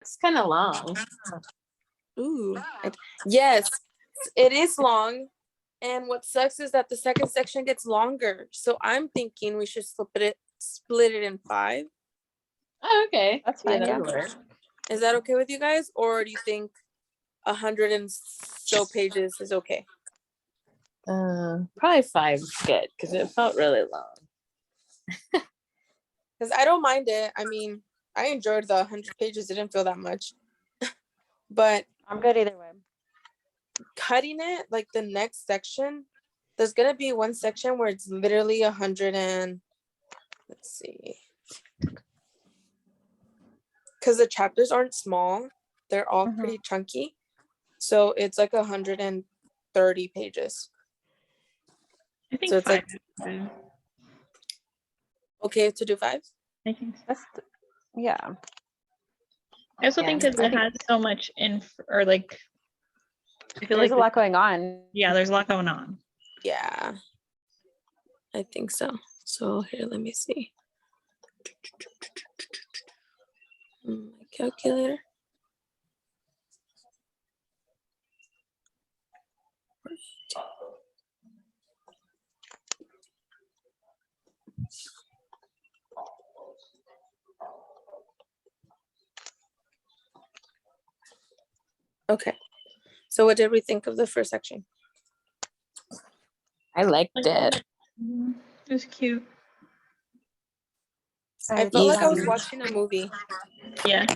It's kind of long. Ooh. Yes, it is long. And what sucks is that the second section gets longer. So I'm thinking we should split it in 5. Oh, okay. That's fine. that Yeah. would work. Is that okay with you guys? Or do you think 100 and so pages is okay? Probably 5 is good because it felt really long. Because I don't mind it. I mean, I enjoyed the 100 pages. It didn't feel that much. But I'm good either way. cutting it, like the next section, there's going to be one section where it's literally 100 and, let's see. Because the chapters aren't small. They're all pretty chunky. So it's like 130 pages. I think So it's 5 like- is good. Okay to do 5? I think so. That's yeah. I also Yeah, think because I it think- has so much or like, I feel There's like a lot going on. yeah, there's a lot going on. Yeah. I think so. So here, let me see. My calculator. Okay. So what did we think of the first section? I liked it. It was cute. I felt like I was Yeah. watching a movie. Yeah.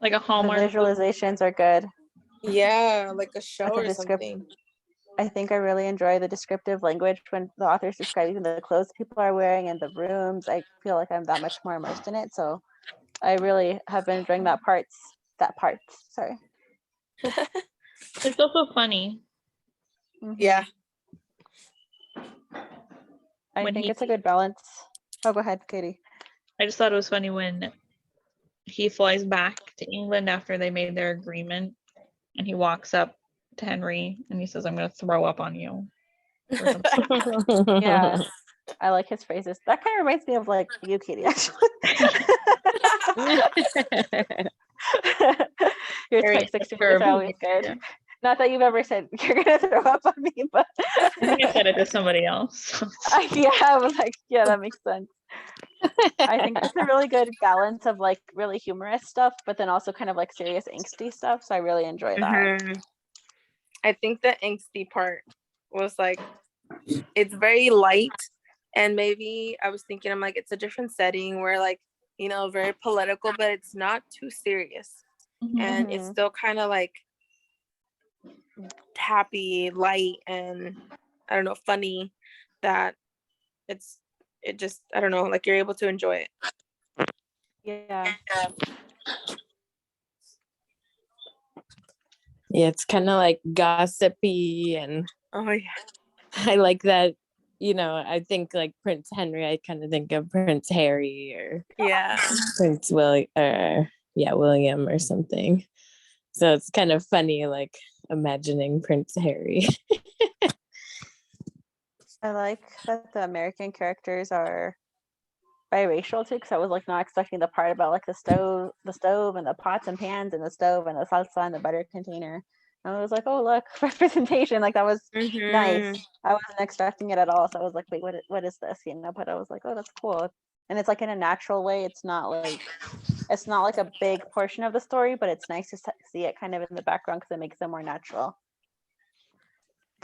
Like a The Hallmark. visualizations are good. Yeah, like a show Like a or descript- something. I think I really enjoy the descriptive language when the author's describing the clothes people are wearing and the rooms. I feel like I'm that much more immersed in it. So I really have been enjoying that part. Sorry. It's also funny. Mhm. Yeah. I When think he- it's a good balance. Oh, go ahead, Katie. I just thought it was funny when he flies back to England after they made their agreement and he walks up to Henry and he says, I'm going to throw up on you. Or something. Yeah, I like his phrases. That kind of reminds me of like you, Katie, actually. Your Very text exchanges are always good. Yeah. Not that you've ever said you're gonna throw up on me, but I think I said it to somebody else. yeah, I was like, yeah, that makes sense. I think it's a really good balance of like really humorous stuff, but then also kind of like serious angsty stuff. So I really enjoy that. Mhm. I think the angsty part was like, it's very light. And maybe I was thinking, I'm like, it's a different setting where like, you know, very political, but it's not too serious. And it's still kind of like happy, light, and I don't know, funny, that it just, I don't know, like you're able to enjoy it. Yeah. Yeah, it's kind of like gossipy, and Oh yeah. I like that. You know, I think like Prince Henry, I kind of think of Prince Harry or Yeah. Prince William, or William or something. So it's kind of funny, like imagining Prince Harry. I like that the American characters are biracial too, because I was like not expecting the part about like the stove and the pots and pans and the stove and the salsa and the butter container. And I was like, oh look, representation. Like that was Mhm. nice. I wasn't expecting it at all. So I was like, wait, what is this? You know, but I was like, oh, that's cool. And it's like in a natural way. It's not like a big portion of the story, but it's nice to see it kind of in the background because it makes it more natural.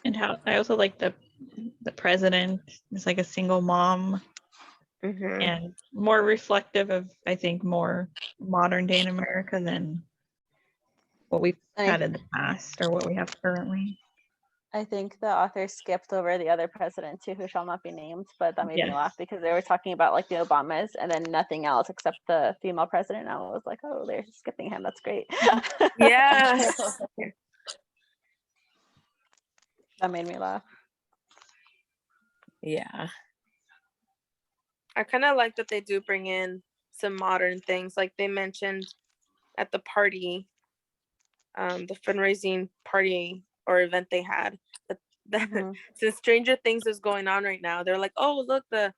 And how I also like the president is like a single mom Mhm. and more reflective of, I think, more modern day in America than what we've had in the past or what we have currently. I think the author skipped over the other president too, who shall not be named, but that made me Yes. laugh because they were talking about like the Obamas and then nothing else except the female president. And I was like, oh, they're skipping him. That's great. Yeah. That made me laugh. Yeah. I kind of like that they do bring in some modern things. Like they mentioned at the party, the fundraising party or event they had, that Mhm. since Stranger Things is going on right now, they're like, oh, look, the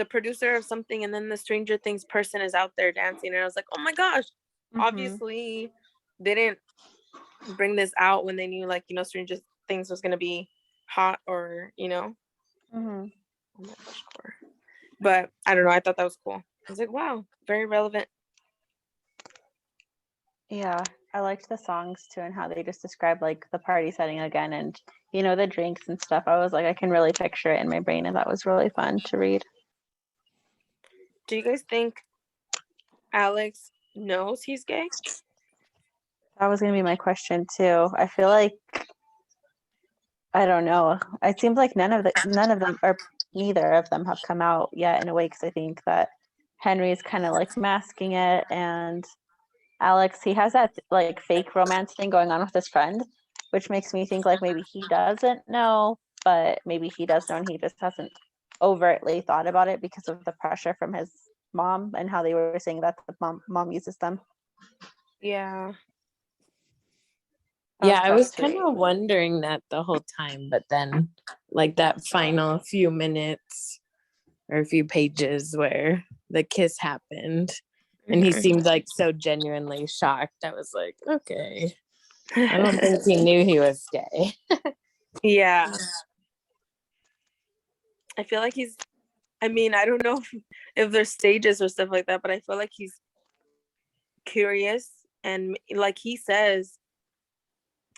producer of something, and then the Stranger Things person is out there dancing. And I was like, oh my gosh, obviously they didn't bring this out when they knew, like, you know, Stranger Things was gonna be hot, or, you know. Mm-hmm. Oh my gosh, Cora. But I don't know. I thought that was cool. I was like, wow, very relevant. Yeah, I liked the songs too and how they just described like the party setting again and you know the drinks and stuff. I was like, I can really picture it in my brain, and that was really fun to read. Do you guys think Alex knows he's gay? That was gonna be my question too. I feel like I don't know. It seems like none of them or neither of them have come out yet in a way, because I think that Henry's kind of like masking it, and Alex, he has that like fake romance thing going on with his friend, which makes me think like maybe he doesn't know, but maybe he does know and he just hasn't overtly thought about it because of the pressure from his mom and how they were saying that the mom uses them. Yeah. That Yeah, I tough was to kind read. of wondering that the whole time, but then like that final few minutes or a few pages where the kiss happened and he Mhm. seemed like so genuinely shocked. I was like, okay. I don't think he knew he was gay. Yeah. I feel like he's, I mean, I don't know if there's stages or stuff like that, but I feel like he's curious, and like he says,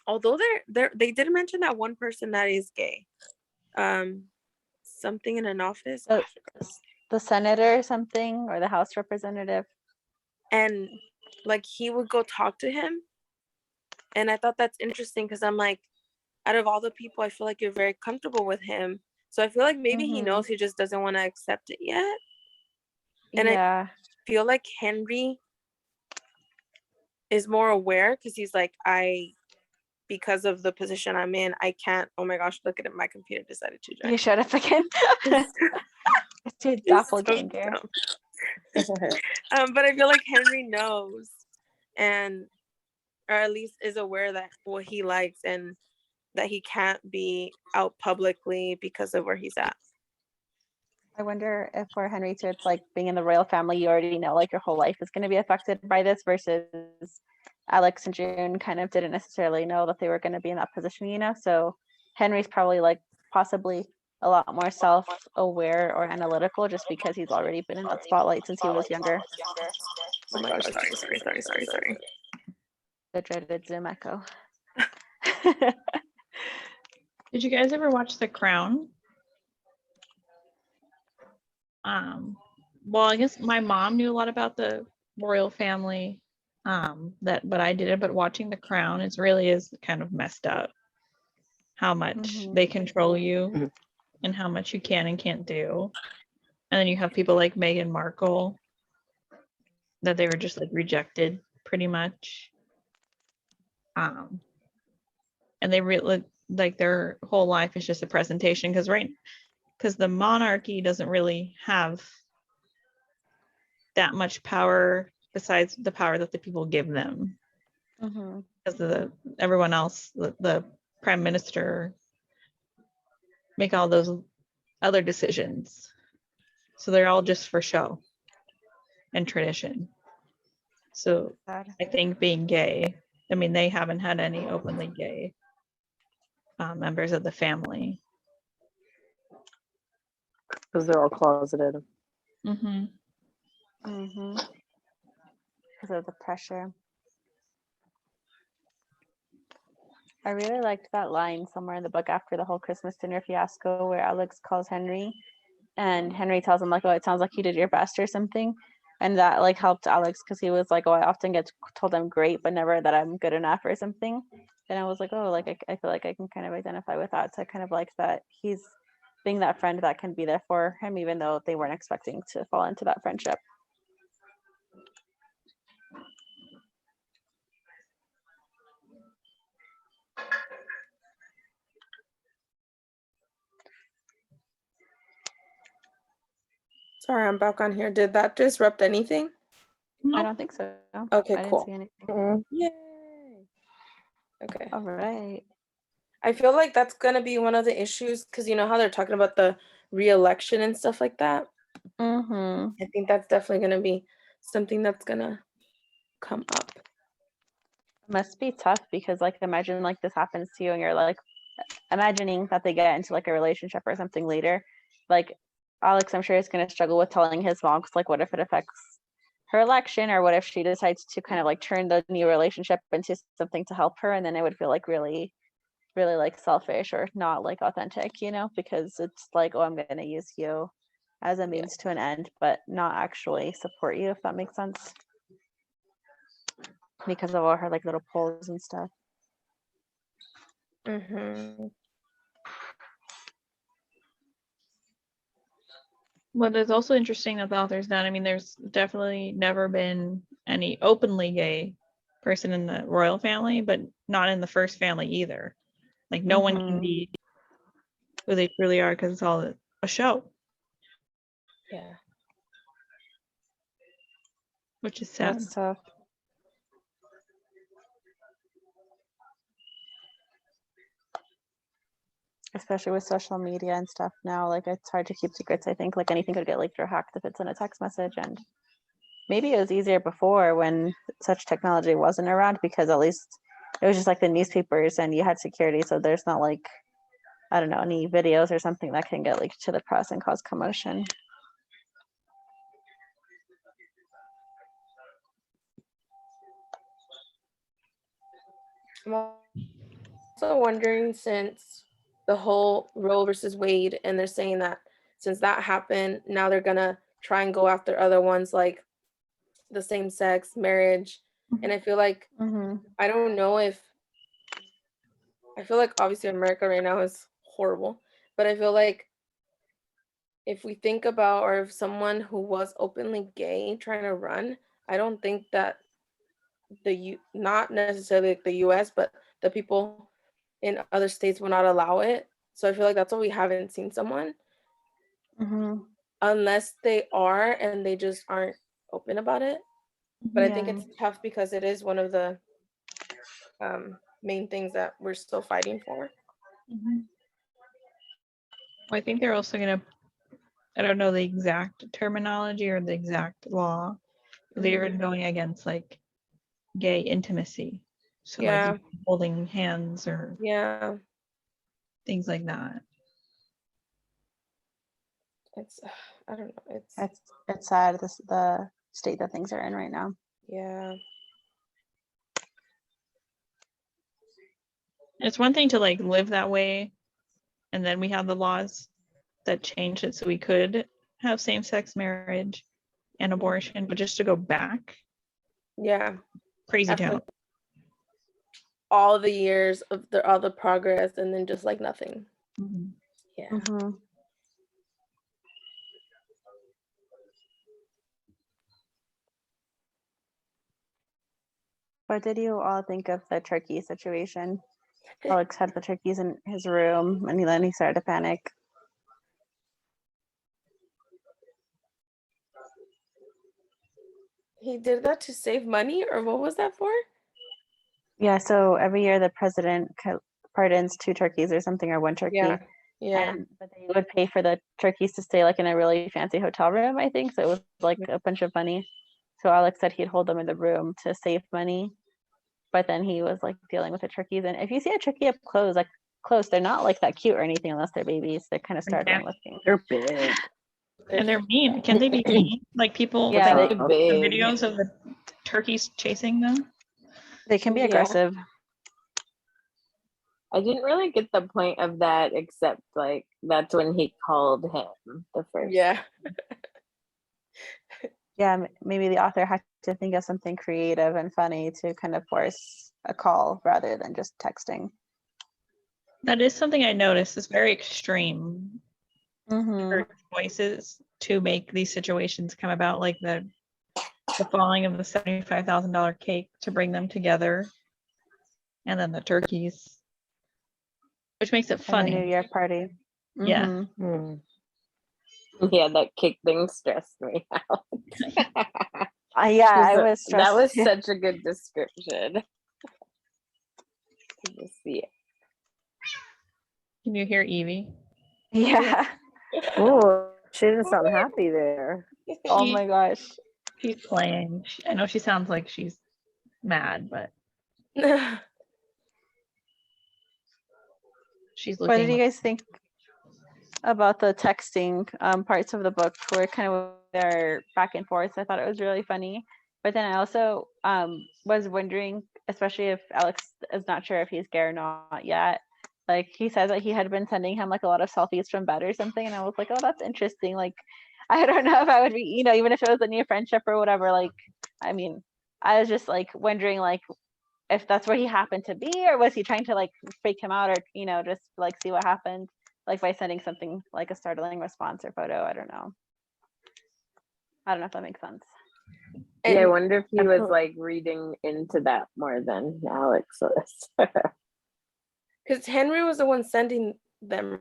although they didn't mention that one person that is gay. Something in an office. So, the senator or something, or the House representative. And like he would go talk to him. And I thought that's interesting because I'm like, out of all the people, I feel like you're very comfortable with him. So I feel like maybe he knows, he just doesn't want to accept it yet. And Yeah. I feel like Henry is more aware because he's like, because of the position I'm in, I can't. Oh my gosh, look at it. My computer decided to join. You showed up again. It's your It's so doppelganger. dumb. But I feel like Henry knows, and or at least is aware that what he likes and that he can't be out publicly because of where he's at. I wonder if for Henry too, it's like being in the royal family, you already know like your whole life is going to be affected by this, versus Alex and June kind of didn't necessarily know that they were going to be in that position, you know? So Henry's probably like possibly a lot more self-aware or analytical just because he's already been in that spotlight since he was younger. Oh my gosh, sorry. The dreaded Zoom echo. Did you guys ever watch The Crown? Well, I guess my mom knew a lot about the royal family, but I didn't. But watching The Crown, it really is kind of messed up how much they control you and how much you can and can't do. And then you have people like Meghan Markle that they were just like rejected pretty much. And they really like their whole life is just a presentation because the monarchy doesn't really have that much power besides the power that the people give them. Because everyone else, the prime minister, make all those other decisions. So they're all just for show and tradition. So I think being gay, I mean, they haven't had any openly gay members of the family. Because they're all closeted. Because of the pressure. I really liked that line somewhere in the book after the whole Christmas dinner fiasco where Alex calls Henry and Henry tells him like, oh, it sounds like you did your best or something. And that like helped Alex because he was like, oh, I often get told I'm great, but never that I'm good enough or something. And I was like, oh, like I feel like I can kind of identify with that. So I kind of like that he's being that friend that can be there for him, even though they weren't expecting to fall into that friendship. Sorry, I'm back on here. Did that disrupt anything? I don't think so. Okay, I cool. didn't see anything. Yay. Okay. All right. I feel like that's gonna be one of the issues because you know how they're talking about the re-election and stuff like that. I think that's definitely gonna be something that's gonna come up. Must be tough because like imagine like this happens to you and you're like imagining that they get into like a relationship or something later. Like Alex, I'm sure is going to struggle with telling his mom 'cause, like what if it affects her election, or what if she decides to kind of like turn the new relationship into something to help her, and then it would feel like really like selfish or not like authentic, you know, because it's like, oh, I'm going to use you as a means to an end, but not actually support you, if that makes sense, because of all her like little polls and stuff. Mm-hmm. What is also interesting that the author's done, I mean, there's definitely never been any openly gay person in the royal family, but not in the first family either. Like no one can Mhm. be who they truly are because it's all a show, Yeah. which is sad. That's tough. Especially with social media and stuff now, like it's hard to keep secrets. I think like anything could get leaked or hacked if it's in a text message, and maybe it was easier before when such technology wasn't around because at least it was just like the newspapers and you had security, so there's not like, I don't know, any videos or something that can get leaked to the press and cause commotion. I'm also wondering, since the whole Roe versus Wade, and they're saying that since that happened, now they're gonna try and go after other ones like the same-sex marriage. And I feel like Mm-hmm. I don't know if I feel like obviously America right now is horrible, but I feel like if we think about, or if someone who was openly gay trying to run, I don't think that not necessarily like the US, but the people in other states will not allow it. So I feel like that's why we haven't seen someone, Mm-hmm. unless they are and they just aren't open about it. But I think Yeah. it's tough because it is one of the main things that we're still fighting for. Well, I think they're also gonna, I don't know the exact terminology or the exact law. They're going against like gay intimacy. So Yeah. like holding hands or Yeah, things like that. it's I don't know. It's sad the state that things are in right now. Yeah. It's one thing to like live that way, and then we have the laws that changed it so we could have same-sex marriage and abortion, but just to go back, Yeah. crazy After town. all the years of all the progress, and then just like nothing. Mhm. Yeah. Mm-hmm. What did you all think of the turkey situation? Alex had the turkeys in his room, and then he started to panic. He did that to save money, or what was that for? Yeah, so every year the president pardons 2 turkeys or something, or 1 turkey. Yeah. Yeah. But they would pay for the turkeys to stay like in a really fancy hotel room, I think. So it was like a bunch of money. So Alex said he'd hold them in the room to save money. But then he was like dealing with the turkeys. And if you see a turkey up close, they're not like that cute or anything unless they're babies. They're kind of startling looking. They're big. And they're mean. Can they be mean? Like people Yeah, think they- the big. videos of the turkeys chasing them. They can be Yeah. aggressive. I didn't really get the point of that, except like that's when he called him the first. Yeah. Yeah, maybe the author had to think of something creative and funny to kind of force a call rather than just texting. That is something I noticed. It's very extreme. Mm-hmm. Her choices to make these situations come about, like the falling of the $75,000 cake to bring them together, and then the turkeys, which makes it And the funny. New Year party. Yeah. Mhm. Hmm. Yeah, that cake thing stressed me out. Yeah, I 'Cause was stressed. That was too. such a good description. You see it. Can you hear Evie? Yeah. Oh, she didn't sound happy there. Oh She- my gosh. She's playing. I know she sounds like she's mad, but she's What did looking. you guys think about the texting parts of the book where kind of they're back and forth? I thought it was really funny. But then I also was wondering, especially if Alex is not sure if he's gay or not yet. Like he says that he had been sending him like a lot of selfies from bed or something, and I was like, oh, that's interesting. Like, I don't know if I would be, even if it was a new friendship or whatever. Like, I mean, I was just like wondering, like, if that's where he happened to be, or was he trying to like fake him out, or just like see what happened, like by sending something like a startling response or photo. I don't know if that makes sense. Yeah, I And wonder if he I'm was pro- like reading into that more than Alex was. because Henry was the one sending them,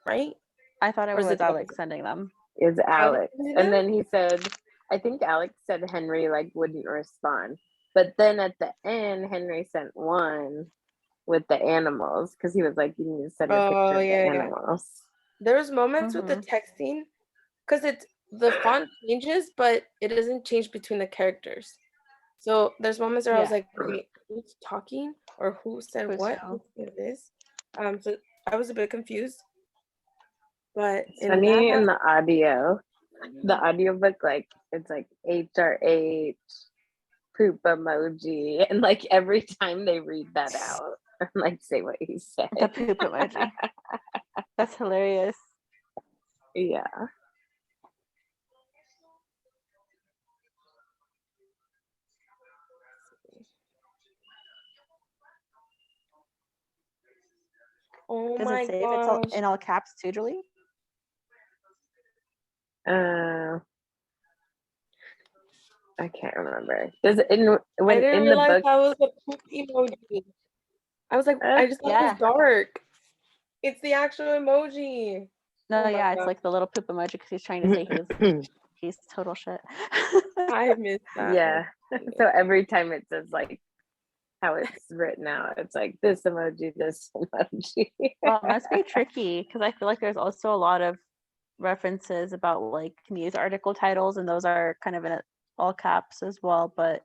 right? I thought it Or is was it the Alex opposite? sending them. Is Alex. sending And them? then he said, I think Alex said Henry like wouldn't respond. But then at the end, Henry sent one with the animals because he was like, you need to send a picture Oh of the yeah. animals. There was moments with the texting because it's the font changes, but it doesn't change between the characters. So there's moments where I was Yeah. like, wait, who's talking or who said Who's what? who? Who said this? So I was a bit confused. But It's in funny in that, the audiobook, like it's like HRH, poop emoji, and like every time they read that out, I'm like, say what he said. The poop emoji. That's hilarious. Yeah. oh Does it my say if it's all gosh. in all caps too, Julie? I can't remember. Does it in I when didn't in the realize book? that was a poop emoji. I was like, I just thought it Yeah. was dark. It's the actual emoji. No, Oh my yeah, it's God. like the little poop emoji because he's trying to say he's total shit. I missed that. Yeah. Oh, dang it. So every time it says like how it's written out, it's like this emoji, this emoji. Well, it must be tricky because I feel like there's also a lot of references about like news article titles, and those are kind of in all caps as well. But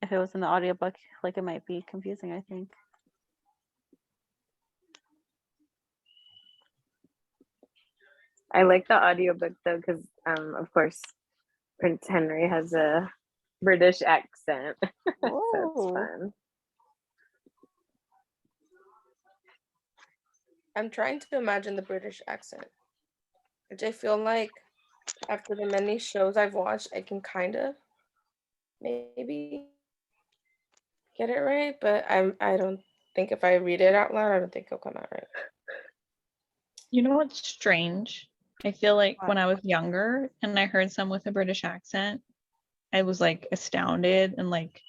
if it was in the audiobook, like it might be confusing, I think. I like the audiobook though, because of course Prince Henry has a British accent. So it's Oh, fun. I'm trying to imagine the British accent, which I feel like after the many shows I've watched, I can kind of maybe get it right, but I don't think if I read it out loud, I don't think it'll come out right. You know what's strange? I feel like What? when I was younger and I heard some with a British accent, I was like astounded and like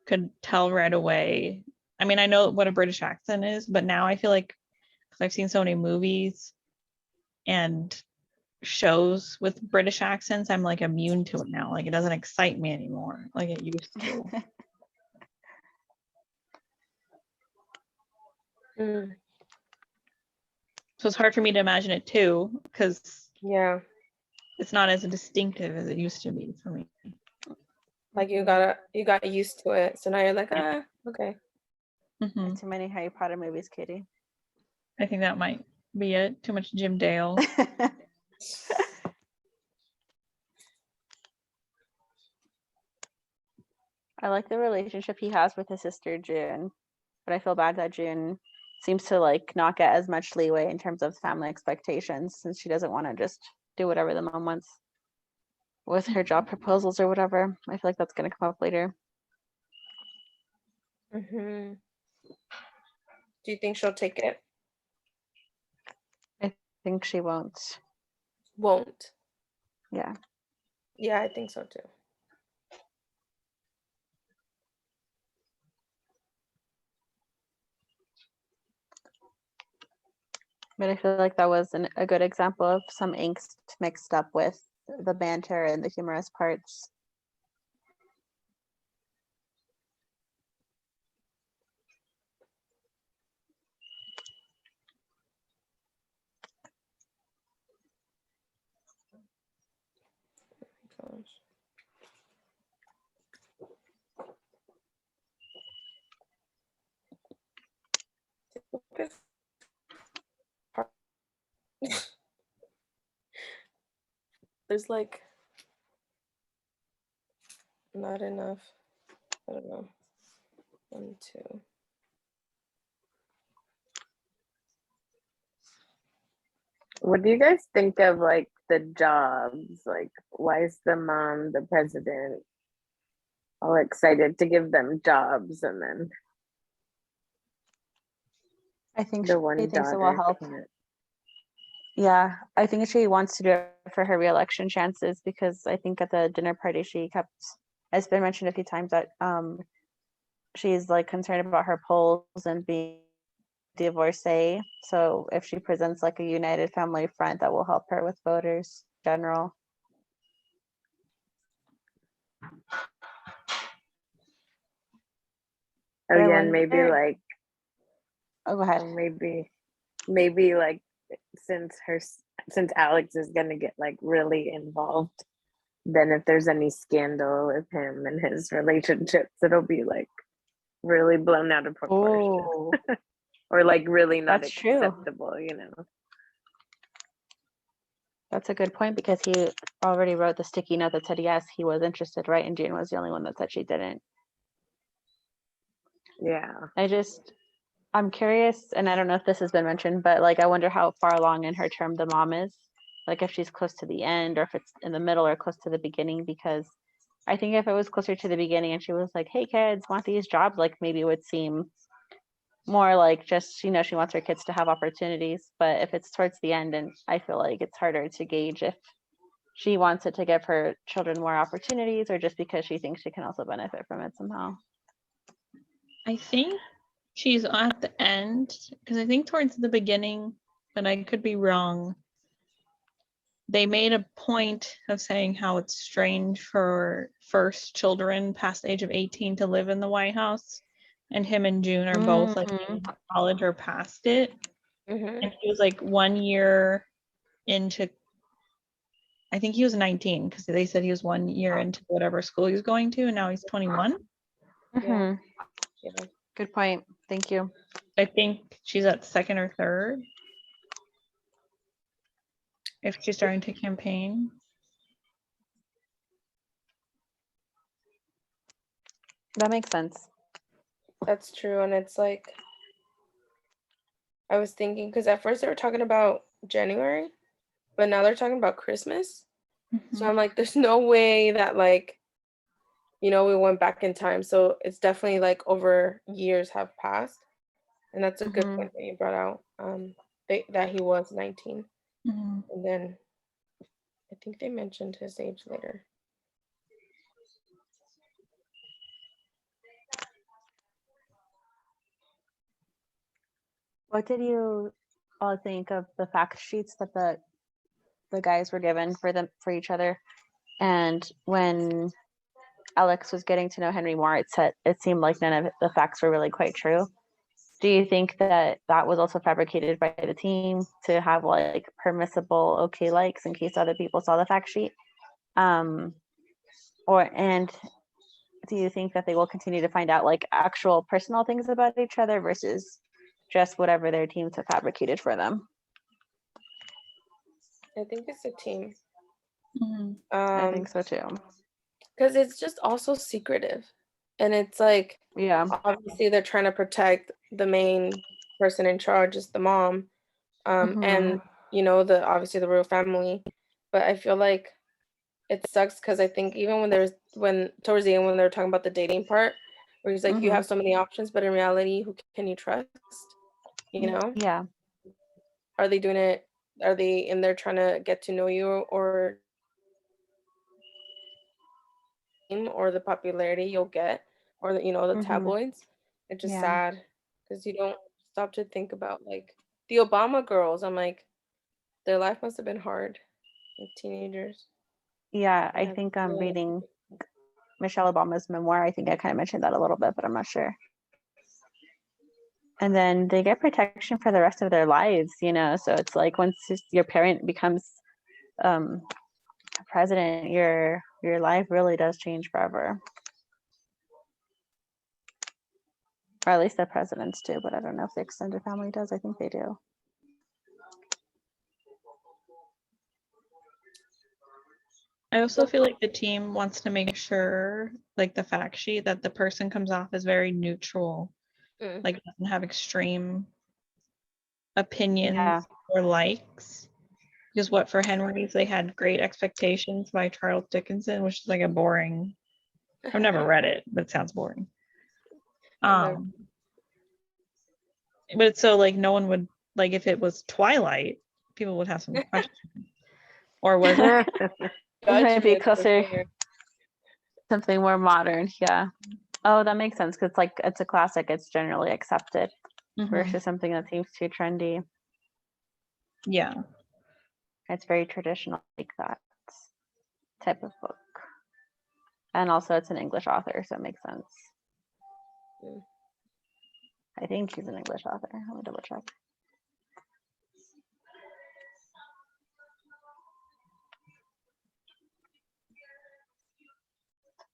could tell right away. I mean, I know what a British accent is, but now I feel like because I've seen so many movies and shows with British accents, I'm like immune to it now. Like it doesn't excite me anymore like it used to. Mm, So it's hard for me to imagine it too because yeah, it's not as distinctive as it used to be for me. like you got used to it, so now you're like, okay. Hmm. Too many Harry Potter movies, Katie. I think that might be it. Too much Jim Dale. I like the relationship he has with his sister June, but I feel bad that June seems to like not get as much leeway in terms of family expectations since she doesn't want to just do whatever the mom wants with her job proposals or whatever. I feel like that's going to come up later. Hmm. Do you think she'll take it? I think she won't. Won't. Yeah. Yeah, I think so too. But I feel like that was a good example of some angst mixed up with the banter and the humorous parts. Gosh. there's like not enough. I don't know. 1, 2. What do you guys think of like the jobs? Like, why is the mom, the president, all excited to give them jobs, and then I think the she one thinks it will daughter help. can't? Yeah, I think she wants to do it for her reelection chances because I think at the dinner party she kept, it's been mentioned a few times that she's like concerned about her polls and being divorcee. So if she presents like a united family front, that will help her with voters in general. Oh But I yeah, and maybe wonder- like, Oh, go ahead. maybe like since Alex is gonna get like really involved, then if there's any scandal with him and his relationships, it'll be like really blown out of proportion, Oh, or like really not That's true. acceptable, you know. that's a good point because he already wrote the sticky note that said yes, he was interested, right? And June was the only one that said she didn't. Yeah. I'm curious, and I don't know if this has been mentioned, but like I wonder how far along in her term the mom is. Like if she's close to the end or if it's in the middle or close to the beginning, because I think if it was closer to the beginning and she was like, hey kids, want these jobs, like maybe it would seem more like just, you know, she wants her kids to have opportunities. But if it's towards the end, and I feel like it's harder to gauge if she wants it to give her children more opportunities or just because she thinks she can also benefit from it somehow. I think she's at the end because I think towards the beginning, but I could be wrong. They made a point of saying how it's strange for first children past the age of 18 to live in the White House. And him and June are both like in college or past it. Mm-hmm. And he was like 1 year into, I think he was 19 because they said he was 1 year into whatever school he was going to, and now he's 21. Yeah. Good point. Thank you. I think she's at second or third if she's starting to campaign. That makes sense. That's true. And it's like, I was thinking, because at first they were talking about January, but now they're talking about Christmas. So I'm like, there's no way that like, you know, we went back in time. So it's definitely like over years have passed. And that's a good point that you brought out. That he was 19. Mhm. And then I think they mentioned his age later. What did you all think of the fact sheets that the guys were given for each other? And when Alex was getting to know Henry more, it seemed like none of the facts were really quite true. Do you think that that was also fabricated by the team to have like permissible okay likes in case other people saw the fact sheet? And do you think that they will continue to find out like actual personal things about each other versus just whatever their teams have fabricated for them? I think it's a team. Mhm. I think so too. Because it's just also secretive. And it's like, Yeah. obviously they're trying to protect the main person in charge is the mom. And you know, obviously the royal family. But I feel like it sucks because I think even when towards the end when they were talking about the dating part, where he's like, you have so many options, but in reality, who can you trust? You know? Yeah. Are they doing it? Are they in there trying to get to know you or the popularity you'll get or the tabloids? It's just sad because you don't stop to think about like the Obama girls. I'm like, their life must have been hard with teenagers. Yeah, I Yeah, think I'm yeah. reading Michelle Obama's memoir. I think I kind of mentioned that a little bit, but I'm not sure. And then they get protection for the rest of their lives, you know. So it's like once your parent becomes president, your life really does change forever. Or at least the presidents do, but I don't know if the extended family does. I think they do. I also feel like the team wants to make sure, like the fact sheet, that the person comes off as very neutral, Mm. like doesn't have extreme opinions Yeah. or likes. Because what for Henry's, they had Great Expectations by Charles Dickinson, which is like a boring. I've never read it, but it sounds boring. I've never- But it's so like no one would like if it was Twilight, people would have some questions. Or was it? It might be Judgment for closer, sure. something more modern. Yeah. Oh, that makes sense because like it's a classic. It's generally accepted Mhm. versus something that seems too trendy. Yeah. It's very traditional, like that type of book. And also, it's an English author, so it makes sense. Mm. I think he's an English author. Let me double check.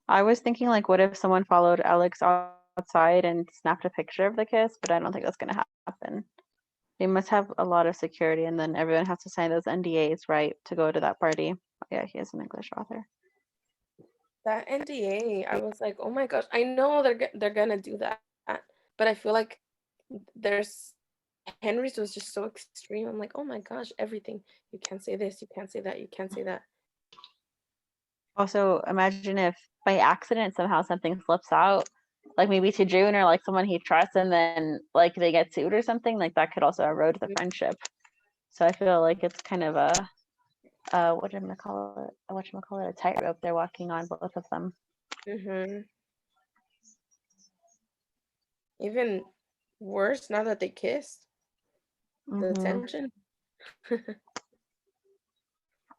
I was thinking, like, what if someone followed Alex outside and snapped a picture of the kiss? But I don't think that's going to happen. They must have a lot of security, and then everyone has to sign those NDAs, right, to go to that party. Yeah, he is an English author. That NDA, I was like, oh my gosh, I know they're gonna do that, but I feel like there's Henry's was just so extreme. I'm like, oh my gosh, everything. You can't say this, you can't say that, you can't say that. Also, imagine if by accident somehow something slips out, like maybe to June or like someone he trusts, and then like they get sued or something. Like that could also erode the friendship. So I feel like it's kind of a a tightrope they're walking on, both of them. Mm-hmm. Even worse now that they kissed, the Mhm. tension.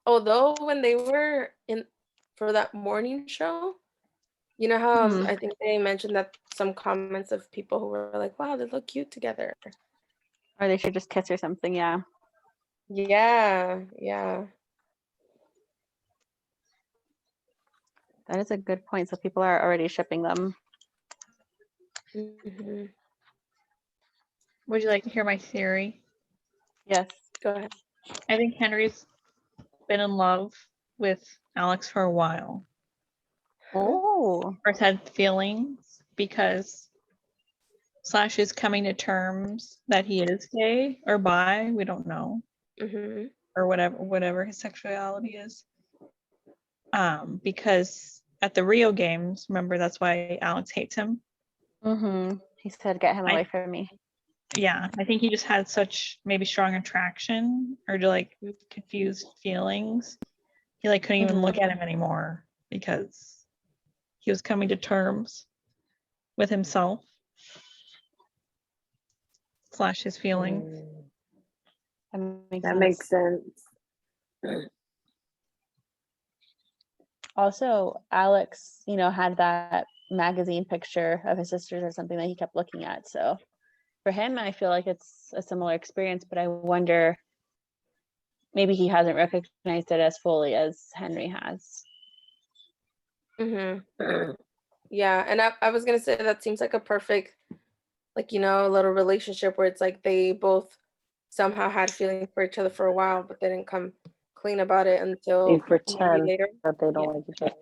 Although when they were in for that morning show, you know how Mhm. I think they mentioned that some comments of people who were like, wow, they look cute together. Or they should just kiss or something. Yeah. Yeah, yeah. That is a good point. So people are already shipping them. Mm-hmm. Would you like to hear my theory? Yes. Go ahead. I think Henry's been in love with Alex for a while. Oh. Or had feelings because Slash is coming to terms that he is gay or bi, we don't know, Mm-hmm. or whatever his sexuality is. Because at the Rio games, remember that's why Alex hates him. Mhm. He said, "Get him away from me." Yeah, I think he just had such maybe strong attraction or like confused feelings. He like couldn't even look at him anymore because he was coming to terms with himself / his feelings. That Makes sense. Also, Alex, had that magazine picture of his sisters or something that he kept looking at. So for him, I feel like it's a similar experience, but I wonder maybe he hasn't recognized it as fully as Henry has. Mm-hmm. Yeah, and I was gonna say that seems like a perfect, like, little relationship where it's like they both somehow had feelings for each other for a while, but they didn't come clean about it They until maybe pretend later. that they Yeah. don't like each other.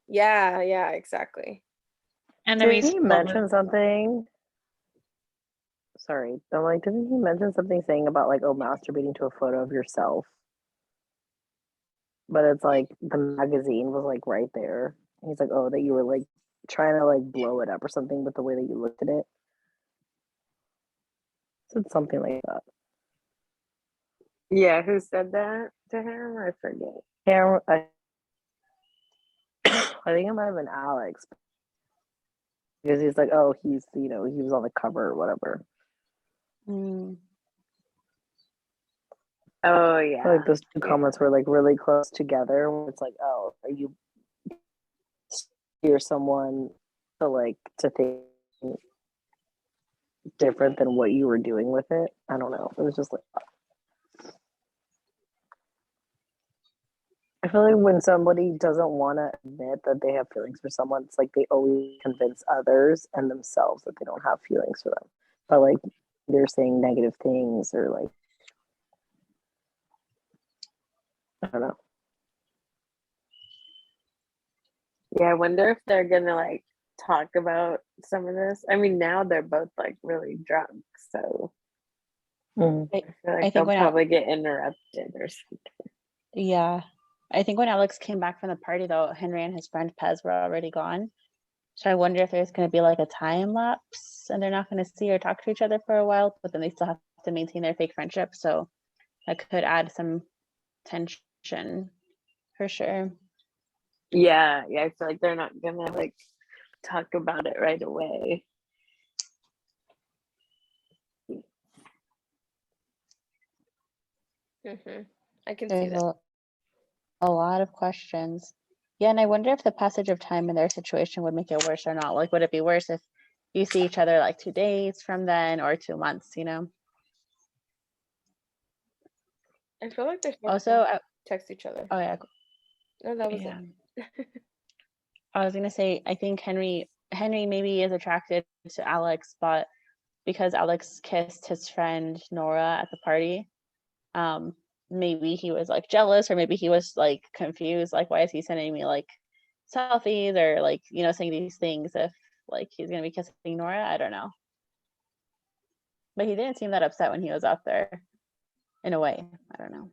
Yeah, exactly. And then we Did he saw mention something? Sorry, I'm like, didn't he mention something saying about like, oh, masturbating to a photo of yourself? But it's like the magazine was like right there. He's like, oh, that you were like trying to like blow it up or something with the way that you looked at it. Said something like that. Yeah, who said that to him? I forget. Yeah, I think it might have been Alex because he's like, oh, he was on the cover or whatever. Mm. Oh I yeah. feel like those two comments were like really close together. Where it's like, oh, are you hear someone to think different than what you were doing with it? I don't know. It was just like, I feel like when somebody doesn't want to admit that they have feelings for someone, it's like they always convince others and themselves that they don't have feelings for them. But like they're saying negative things or like, I don't know. Yeah, I wonder if they're gonna like talk about some of this. I mean, now they're both like really drunk, so Mm. I feel I like think they'll when probably get interrupted or something. yeah, I think when Alex came back from the party though, Henry and his friend Pez were already gone. So I wonder if there's going to be like a time lapse and they're not going to see or talk to each other for a while, but then they still have to maintain their fake friendship. So that could add some tension for sure. Yeah, I feel like they're not gonna like talk about it right away. I can see There's that. a lot of questions. Yeah, and I wonder if the passage of time in their situation would make it worse or not. Like, would it be worse if you see each other like 2 days from then or 2 months, you know? I feel like they're starting Also, to text each other. oh yeah, No, that was yeah. it. I was gonna say, I think Henry maybe is attracted to Alex, but because Alex kissed his friend Nora at the party, maybe he was like jealous, or maybe he was like confused, like why is he sending me like selfies or like, you know, saying these things if like he's gonna be kissing Nora? I don't know. But he didn't seem that upset when he was out there, in a way. I don't know.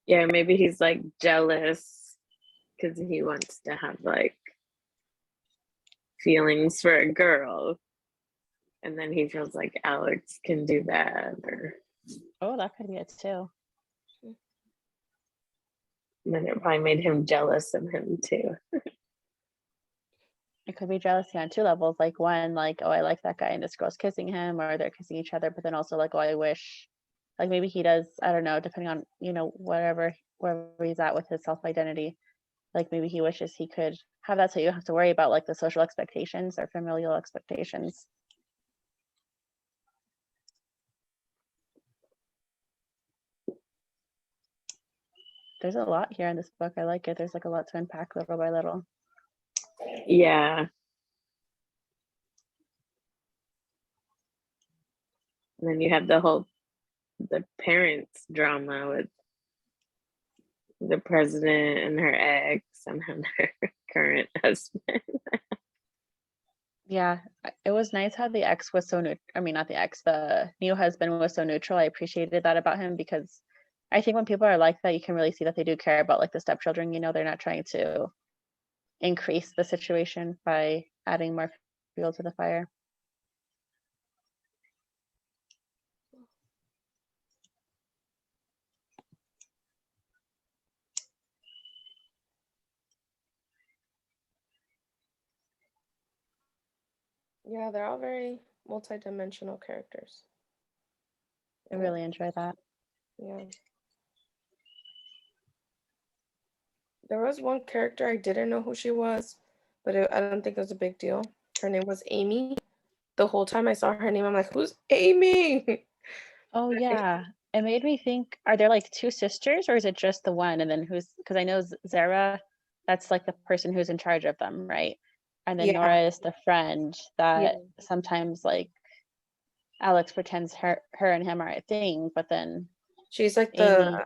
Yeah, maybe he's like jealous because he wants to have like feelings for a girl, and then he feels like Alex can do that, or Oh, that could be it too. then it probably made him jealous of him too. It could be jealousy on two levels. Like one, like, oh, I like that guy and this girl's kissing him, or they're kissing each other, but then also like, oh, I wish, like maybe he does, I don't know, depending on, you know, wherever he's at with his self-identity. Like maybe he wishes he could have that so you don't have to worry about like the social expectations or familial expectations. There's a lot here in this book. I like it. There's like a lot to unpack little by little. Yeah. And then you have the parents drama with the president and her ex and her current husband. Yeah, it was nice how the ex was so I mean, not the ex, the new husband was so neutral. I appreciated that about him because I think when people are like that, you can really see that they do care about like the stepchildren. You know, they're not trying to increase the situation by adding more fuel to the fire. Yeah, they're all very multi-dimensional characters. I really enjoy that. Yeah. There was one character I didn't know who she was, but I don't think it was a big deal. Her name was Amy. The whole time I saw her name, I'm like, who's Amy? Oh yeah, it made me think, are there like two sisters or is it just the one? And then who's, because I know Zara, that's like the person who's in charge of them, right? And then Yeah. Nora is the friend that Yeah. sometimes like Alex pretends her and him are a thing, but then She's like Amy. the I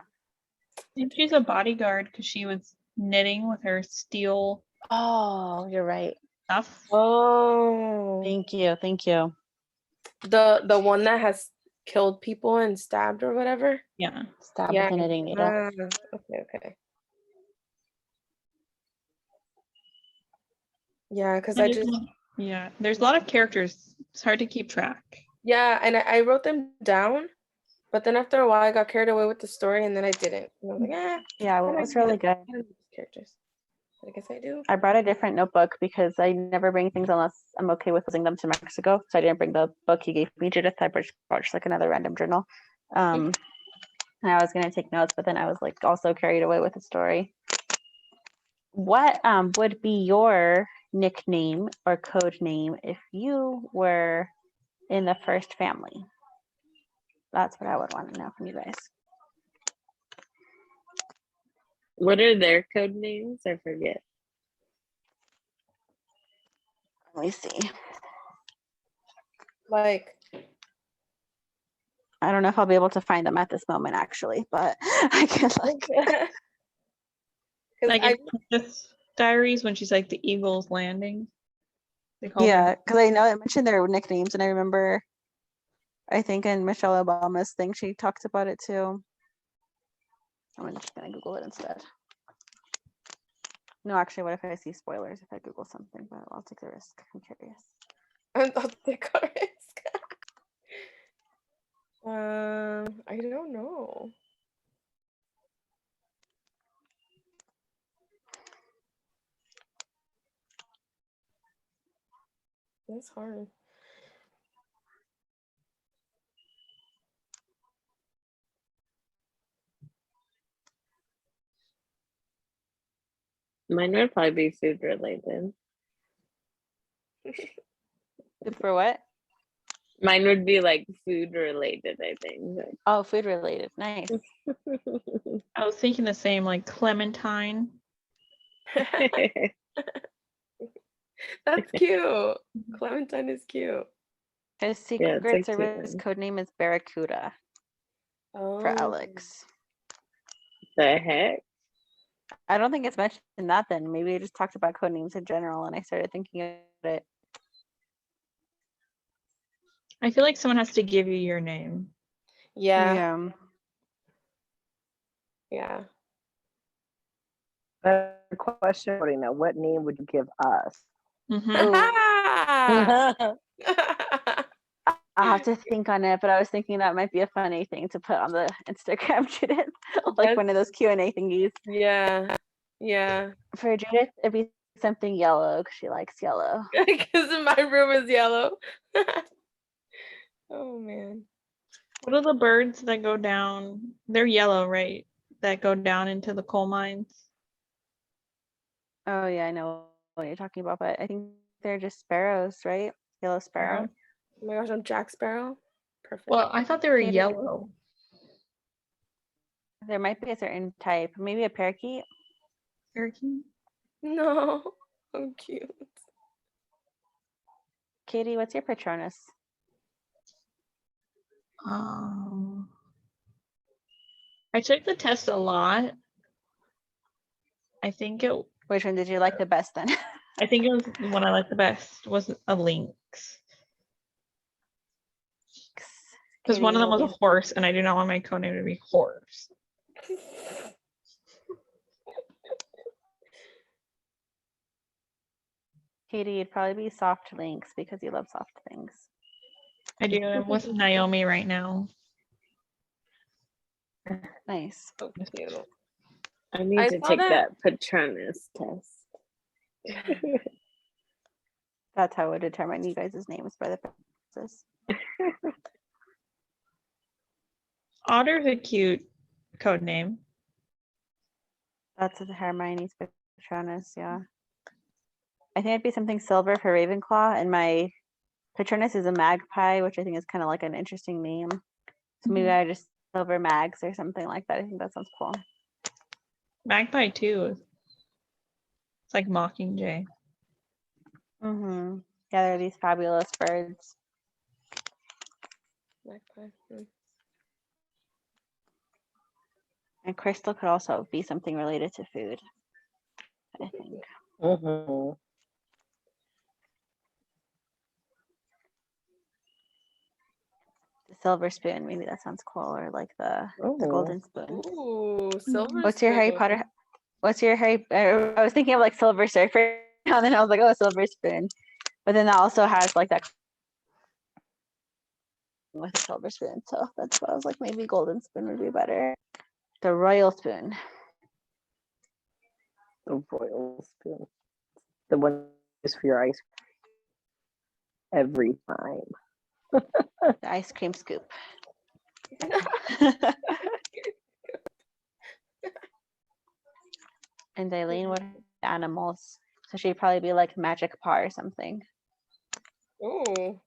think she's a bodyguard because she was knitting with her steel Oh, you're right. stuff. Thank you. the one that has killed people and stabbed or whatever. Yeah. Stab Yeah. with a knitting needle. Okay. Yeah, because And I there's just there's a lot of characters. It's hard to keep track. and I wrote them down, but then after a while I got carried away with the story and then I didn't. And I was like, Yeah, I it don't was know really good. I don't know these characters. But I guess I do. I brought a different notebook because I never bring things unless I'm okay with losing them to Mexico. So I didn't bring the book you gave me, Judith. I brought just like another random journal. And I was gonna take notes, but then I was like also carried away with the story. What would be your nickname or code name if you were in the first family? That's what I would want to know from you guys. What are their code names? I forget. Let me see. Like I don't know if I'll be able to find them at this moment, actually, but I can like. Because Like in Princess Diaries when she's like the Eagle's Landing. They call Yeah, her. because I know it mentioned their nicknames, and I remember, I think in Michelle Obama's thing, she talks about it too. I'm just gonna Google it instead. No, actually, what if I see spoilers if I Google something? But I'll take the risk. I'm curious. I'll take a risk. I don't know. That's hard. Mine would probably be food related. For what? Mine would be like food related, I think. Oh, food related. Nice. I was thinking the same, like Clementine. That's cute. Clementine is cute. His Yeah, it's a Secret cute Service name. code name is Barracuda Oh, for Alex. The heck? I don't think it's mentioned that then. Maybe I just talked about code names in general and I started thinking of it. I feel like someone has to give you your name. Yeah. Yeah. A question, now, what name would you give us? Mhm. I'll have to think on it, but I was thinking that might be a funny thing to put on the Instagram, Judith. Like one of those Q&A thingies. Yeah. Yeah. For Judith, it'd be something yellow because she likes yellow. Because my room is yellow. Oh man. What are the birds that go down? They're yellow, right? That go down into the coal mines. Oh yeah, I know what you're talking about, but I think they're just sparrows, right? Yellow sparrow. Oh my gosh, I'm Jack Sparrow. Perfect. Well, I thought they were Maybe. yellow. There might be a certain type, maybe a parakeet. Parakeet? No. So cute. Katie, what's your Patronus? I took the test a lot. I think it Which one did you like the best then? it was the one I liked the best was a lynx. Because one of them was a horse, and I do not want my codename to be horse. Katie, it'd probably be soft lynx because you love soft things. I do. I'm with Naomi right now. Nice. So cute. I need I to saw take that- that Patronus test. That's how I would determine you guys' names by the princess. Otter's a cute code name. That's the Hermione's Patronus, yeah. I think it'd be something silver for Ravenclaw, and my Patronus is a magpie, which I think is kind of like an interesting name. So maybe I just silver mags or something like that. I think that sounds cool. Magpie too. It's like Mockingjay. Mm-hmm. Yeah, they're these fabulous birds. Magpie. And crystal could also be something related to food, I think. Mm-hmm. The silver spoon, maybe that sounds cool, or like the golden spoon. Ooh, silver. What's your Harry Potter? What's your Harry? I was thinking of like Silver Surfer, and then I was like, oh, silver spoon. But then that also has like that with a silver spoon. So that's why I was like, maybe golden spoon would be better. The royal spoon. The royal spoon. The one is for your ice every time. The ice cream scoop. And Eileen would have animals. So she'd probably be like Magic Paw or something. Ooh.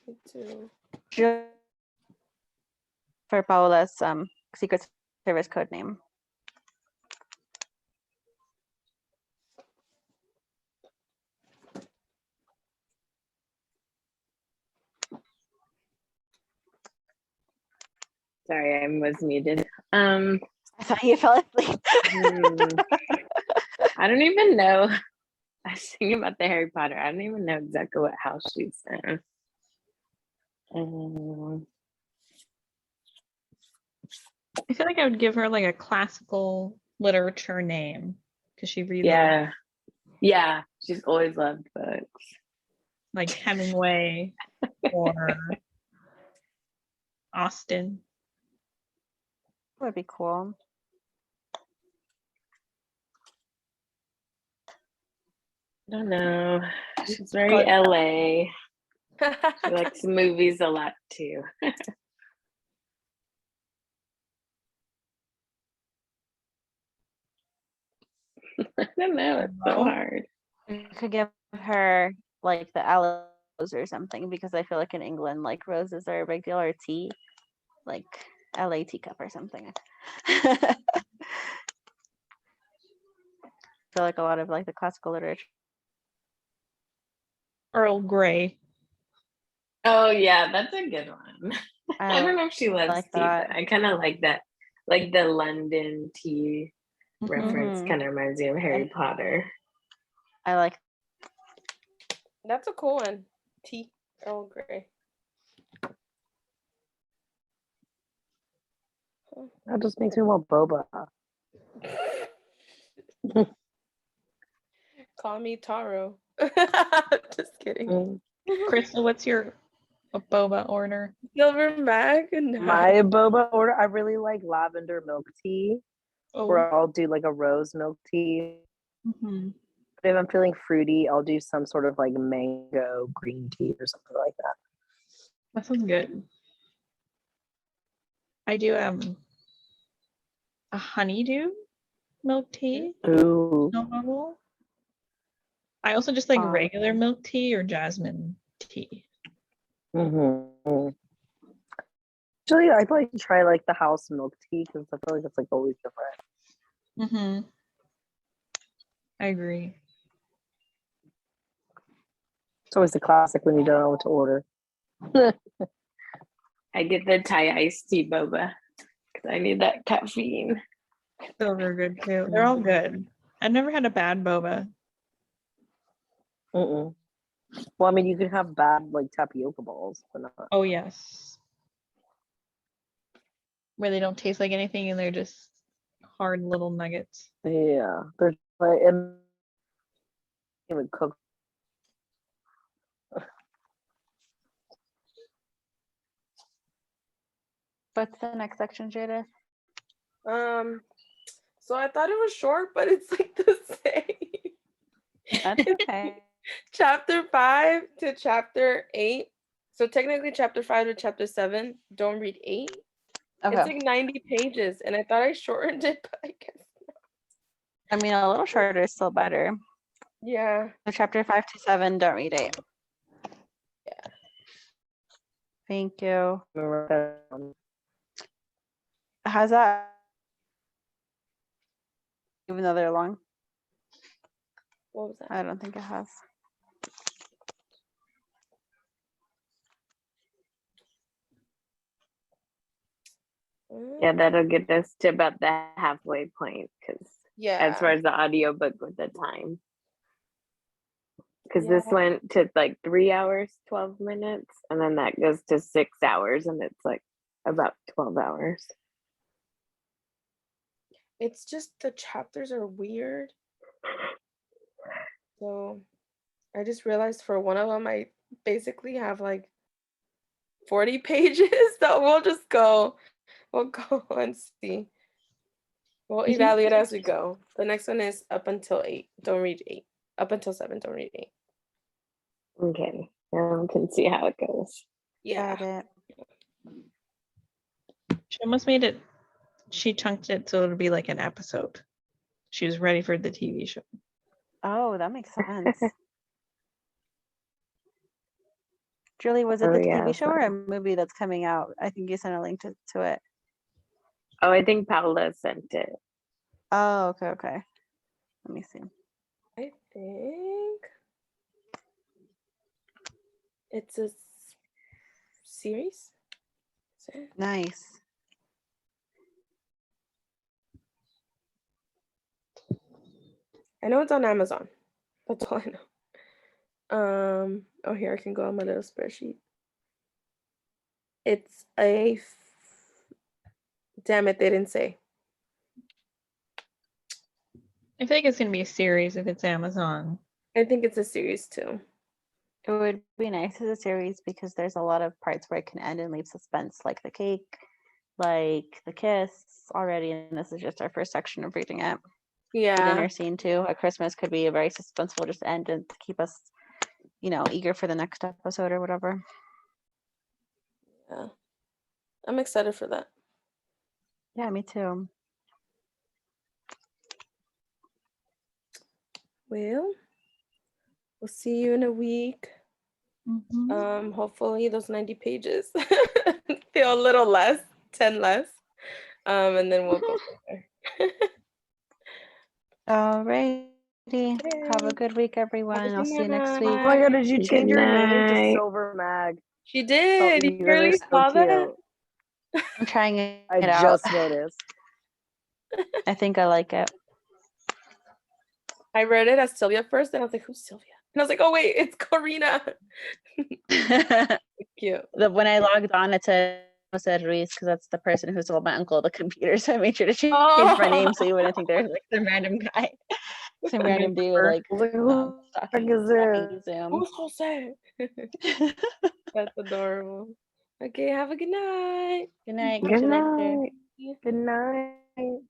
Me too. For Paola's Secret Service code name. Sorry, I was muted. I thought you fell asleep. Hmm, I don't even know. I was thinking about the Harry Potter. I don't even know exactly what house she's in. Um, I feel like I would give her like a classical literature name because she reads a lot, yeah, yeah. She's always loved books. like Hemingway or Austen. Would be cool. I don't know. She's very LA. She likes movies a lot too. I don't know. It's so Well, hard. You could give her like the aloe or something because I feel like in England, like roses are a big deal, or tea, like LA teacup or something. I feel like a lot of like the classical literature. Earl Grey. Oh yeah, that's a good one. I I don't know if she loves like tea, that. but I kind of like that. Like the London tea reference Mhm. kind of reminds me of Harry Potter. I like. That's a cool one. Tea Earl Grey. That just makes me want boba. Call me Taro. Just kidding. Mm. Crystal, what's your boba order? Silverback? No. My boba order, I really like lavender milk tea, or Oh, I'll do like a rose milk tea. mhm. But if I'm feeling fruity, I'll do some sort of like mango green tea or something like that. That sounds good. I do a honeydew milk tea. Ooh. No bubble. I also just like Um, regular milk tea or jasmine tea. Mm-hmm. Actually, I'd like to try like the house milk tea because I feel like it's like always different. Mm-hmm. I agree. It's always a classic when you don't know what to order. I get the Thai iced tea boba because I need that caffeine. Those are good too. They're all good. I've never had a bad boba. Mm-mm. Well, I mean, you can have bad like tapioca balls, but not. Oh yes. Where they don't taste like anything and they're just hard little nuggets. Yeah, they're like and even cook. what's the next section, Jada? So I thought it was short, but it's like the same. That's okay. Chapter 5 to chapter 8. So technically chapter 5 to chapter 7. Don't read 8. Okay. It's like 90 pages, and I thought I shortened it, but I guess. I mean, a little shorter is still better. Yeah. So chapter 5 to 7, don't read 8. Yeah. Thank you. Um, How's that? Even though they're long, What was that? I don't think it has. Yeah, that'll get us to about the halfway point because Yeah. as far as the audiobook with the time. Because this Yeah. went to like 3 hours, 12 minutes, and then that goes to 6 hours, and it's like about 12 hours. It's just the chapters are weird. So I just realized for one of them, I basically have like 40 pages. So we'll go and see. We'll evaluate as we go. The next one is up until 8. Don't read 8. Up until 7. Don't read 8. Okay, can see how it goes. Yeah. Got it. She almost made it, she chunked it so it'll be like an episode. She was ready for the TV show. Oh, that makes sense. Julie, was it Oh, the yeah, TV show or so- a movie that's coming out? I think you sent a link to it. Oh, I think Paula sent it. Oh, okay. Let me see. I think it's a series. Nice. I know it's on Amazon. That's all I know. Oh, here I can go on my little spreadsheet. It's damn it, they didn't say. I think it's gonna be a series if it's Amazon. I think it's a series too. It would be nice as a series because there's a lot of parts where it can end and leave suspense, like the cake, like the kiss already, and this is just our first section of reading it. The Yeah. dinner scene too. At Christmas could be a very suspenseful just end and to keep us, eager for the next episode or whatever. Yeah. I'm excited for that. Yeah, me too. Well, we'll see you in a week. Hopefully those 90 pages feel a little less, 10 less. And then we'll go from there. Alrighty. Have a good week, everyone. I'll see you next week. Oh my god, did you Good change your name to night. Silver Mag? She Oh, did. You you guys really are so saw that? cute. I'm trying it I out. just noticed. I think I like it. I read it as Sylvia first, and I was like, "Who's Sylvia?" And I was like, "Oh wait, it's Karina." Cute. When I logged on, it said Ruiz because that's the person who sold my uncle the computer. So I made sure to change my name so you wouldn't think there's like some random guy, some random dude like I was like, who the heck stalking is this? Zoom. Who's Jose? That's adorable. Okay, have a good night. Good night. Good Catch you later. night. Good night.